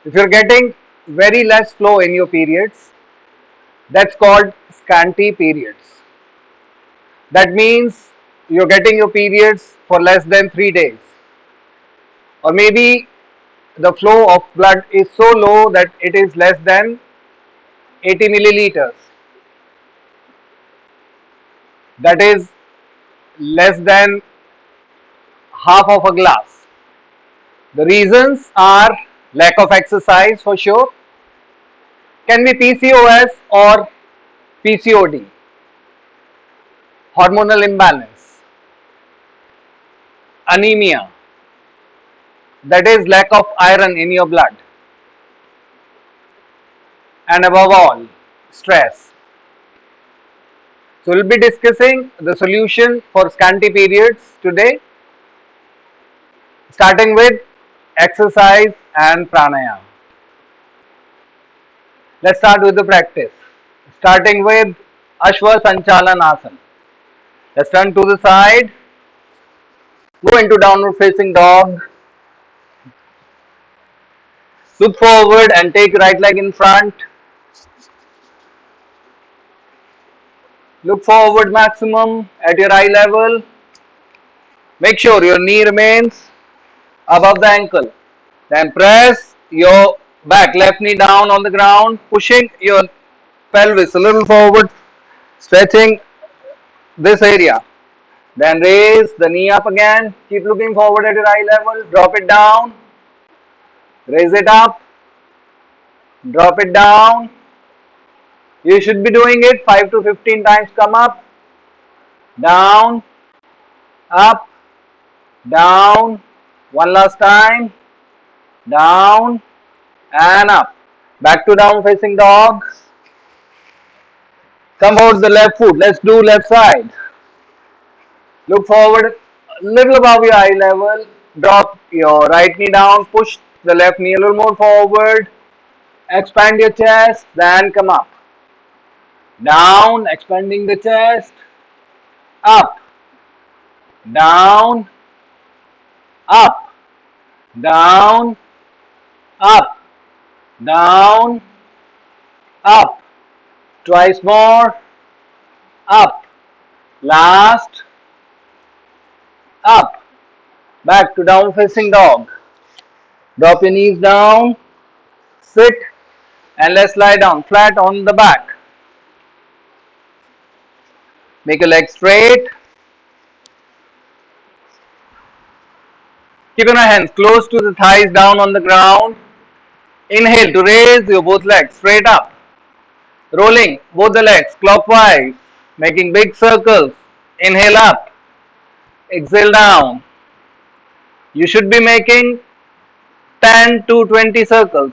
If you're getting very less flow in your periods, that's called scanty periods. That means you're getting your periods for less than 3 days, or maybe the flow of blood is so low that it is less than 80 milliliters. That is less than half of a glass. The reasons are lack of exercise for sure, can be PCOS or PCOD, hormonal imbalance, anemia, that is lack of iron in your blood, and above all, stress. So we'll be discussing the solution for scanty periods today, starting with exercise and pranayama. Let's start with the practice. Starting with Ashwa Sanchalanasana. Let's turn to the side. Go into downward facing dog. Look forward and take right leg in front. Look forward maximum at your eye level. Make sure your knee remains above the ankle. Then press your back left knee down on the ground, pushing your pelvis a little forward, stretching this area. Then raise the knee up again. Keep looking forward at your eye level. Drop it down. Raise it up. Drop it down. You should be doing it 5 to 15 times. Come up, down, up, down. One last time. Down and up. Back to down facing dog. Come towards the left foot. Let's do left side. Look forward a little above your eye level. Drop your right knee down. Push the left knee a little more forward. Expand your chest. Then come up. Down. Expanding the chest. Up. Down. Up. Down. Up. Down. Up. Twice more. Up. Last. Up. Back to down facing dog. Drop your knees down. Sit. And let's lie down flat on the back. Make your legs straight. Keep your hands close to the thighs, down on the ground. Inhale to raise your both legs straight up. Rolling both the legs clockwise, making big circles. Inhale up. Exhale down. You should be making 10 to 20 circles.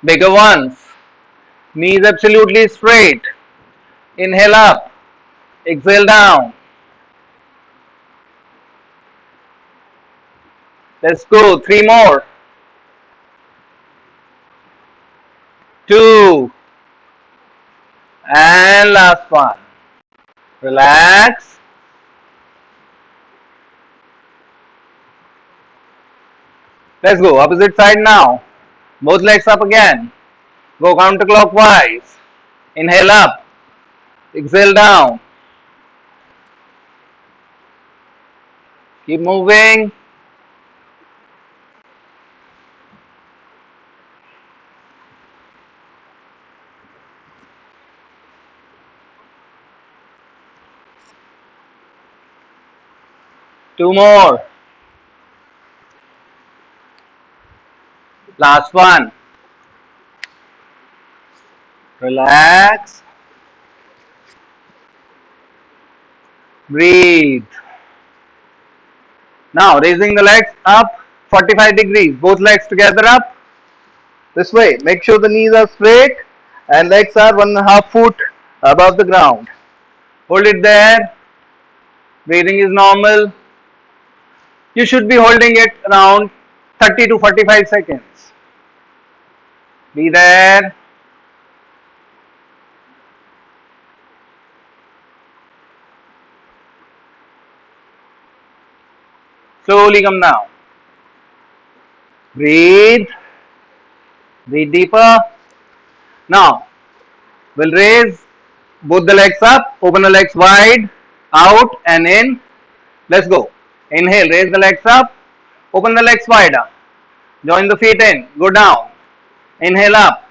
Bigger ones. Knees absolutely straight. Inhale up. Exhale down. Let's go. 3 more. 2. And last one. Relax. Let's go. Opposite side now. Both legs up again. Go counterclockwise. Inhale up. Exhale down. Keep moving. Two more. Last one. Relax. Breathe. Now raising the legs up 45 degrees. Both legs together up. This way. Make sure the knees are straight and legs are 1.5 foot above the ground. Hold it there. Breathing is normal. You should be holding it around 30 to 45 seconds. Be there. Slowly come down. Breathe. Breathe deeper. Now, we'll raise both the legs up. Open the legs wide. Out and in. Let's go. Inhale. Raise the legs up. Open the legs wider. Join the feet in. Go down. Inhale up.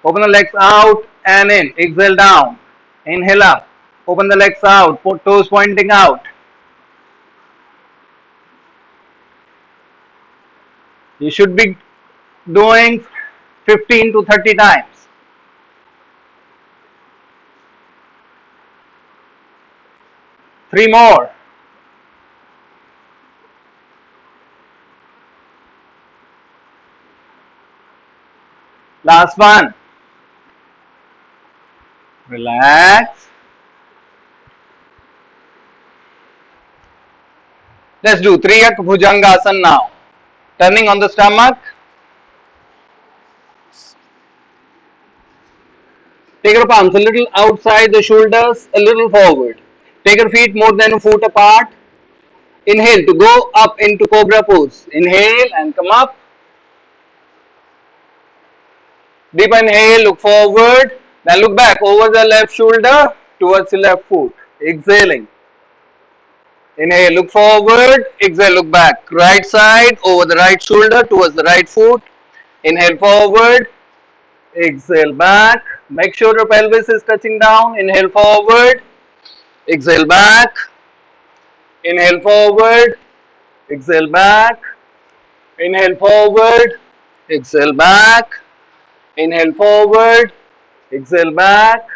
Open the legs out and in. Exhale down. Inhale up. Open the legs out. Put toes pointing out. You should be doing 15 to 30 times. Three more. Last one. Relax. Let's do Triyak Bhujangasana now. Turning on the stomach. Take your palms a little outside the shoulders, a little forward. Take your feet more than a foot apart. Inhale to go up into Cobra pose. Inhale and come up. Deep inhale, look forward. Then look back over the left shoulder towards the left foot. Exhaling. Inhale, look forward. Exhale, look back. Right side over the right shoulder towards the right foot. Inhale forward. Exhale back. Make sure your pelvis is touching down. Inhale forward. Exhale back. Inhale forward. Exhale back. Inhale forward. Exhale back. Inhale forward. Exhale back.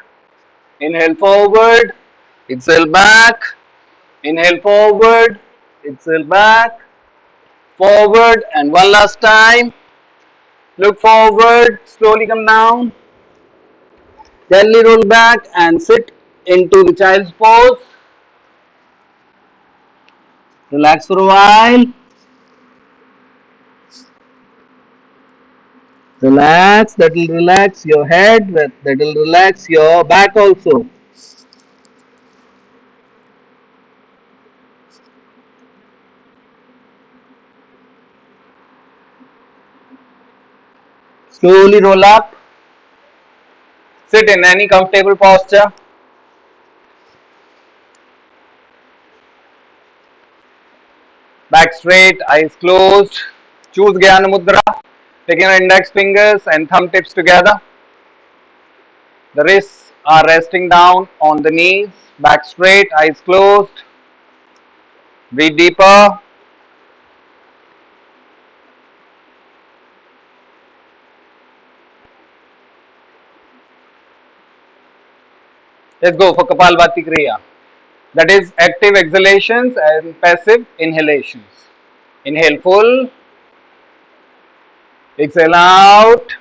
Inhale forward. Exhale back. Inhale forward. Exhale back. Forward and one last time. Look forward. Slowly come down. Gently roll back and sit into the child's pose. Relax for a while. Relax. That will relax your head. That will relax your back also. Slowly roll up. Sit in any comfortable posture. Back straight, eyes closed. Choose Jnana Mudra. Taking your index fingers and thumb tips together. The wrists are resting down on the knees. Back straight, eyes closed. Breathe deeper. Let's go for Kapal Bhati Kriya. That is active exhalations and passive inhalations. Inhale full. Exhale out.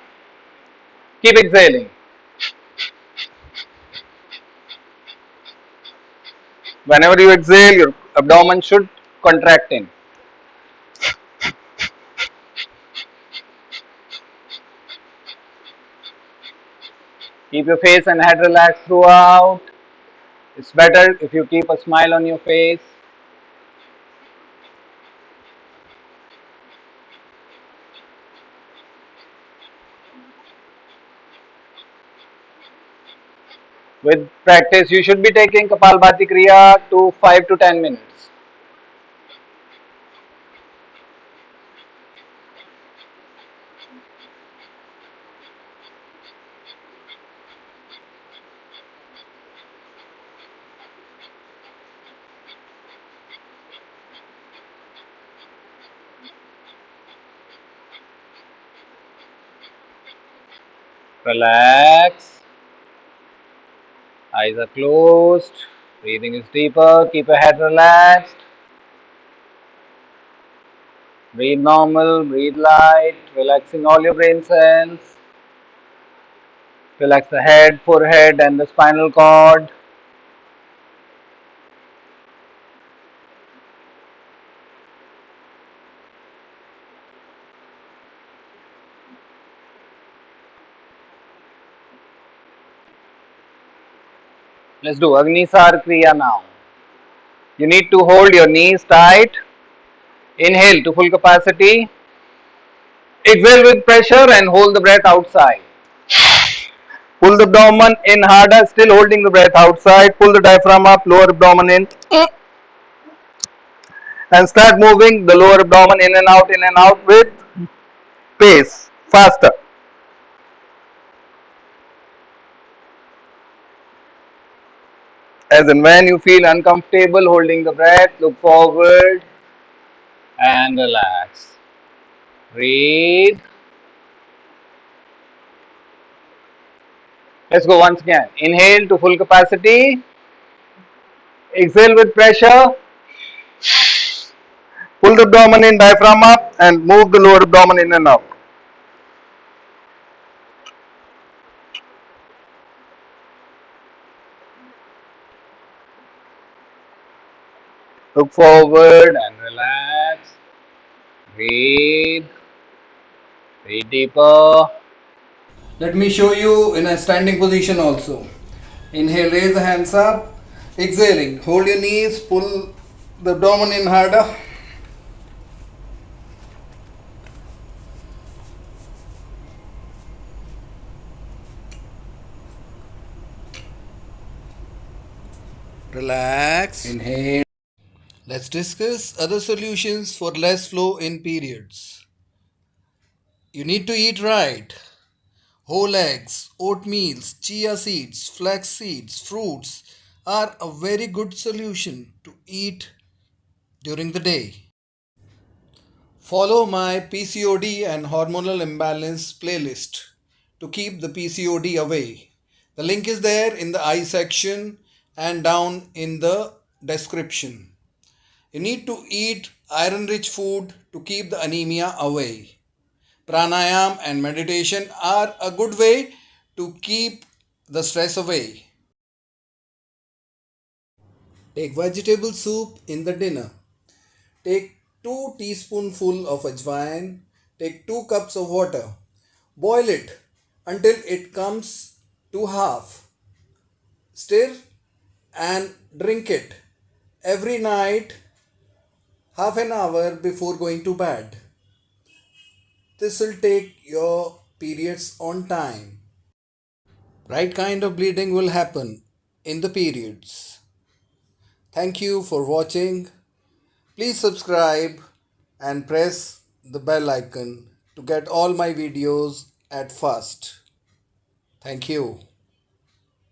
Keep exhaling. Whenever you exhale, your abdomen should contract in. Keep your face and head relaxed throughout. It's better if you keep a smile on your face. With practice, you should be taking Kapal Bhati Kriya to 5 to 10 minutes. Relax. Eyes are closed. Breathing is deeper. Keep your head relaxed. Breathe normal. Breathe light. Relaxing all your brain cells. Relax the head, forehead, and the spinal cord. Let's do Agnisar Kriya now. You need to hold your knees tight. Inhale to full capacity. Exhale with pressure and hold the breath outside. Pull the abdomen in harder, still holding the breath outside. Pull the diaphragm up, lower abdomen in. And start moving the lower abdomen in and out with pace, faster. As and when you feel uncomfortable holding the breath, look forward and relax. Breathe. Let's go once again. Inhale to full capacity. Exhale with pressure. Pull the abdomen in, diaphragm up, and move the lower abdomen in and out. Look forward and relax. Breathe. Breathe deeper. Let me show you in a standing position also. Inhale, raise the hands up. Exhaling, hold your knees, pull the abdomen in harder. Relax. Inhale. Let's discuss other solutions for less flow in periods. You need to eat right. Whole eggs, oatmeals, chia seeds, flax seeds, fruits are a very good solution to eat during the day. Follow my PCOD and hormonal imbalance playlist to keep the PCOD away. The link is there in the I section and down in the description. You need to eat iron rich food to keep the anemia away. Pranayam and meditation are a good way to keep the stress away. Take vegetable soup in the dinner. Take 2 teaspoonful of ajwain. Take 2 cups of water. Boil it until it comes to half. Stir and drink it every night half an hour before going to bed. This will take your periods on time. Right kind of bleeding will happen in the periods. Thank you for watching. Please subscribe and press the bell icon to get all my videos at first. Thank you.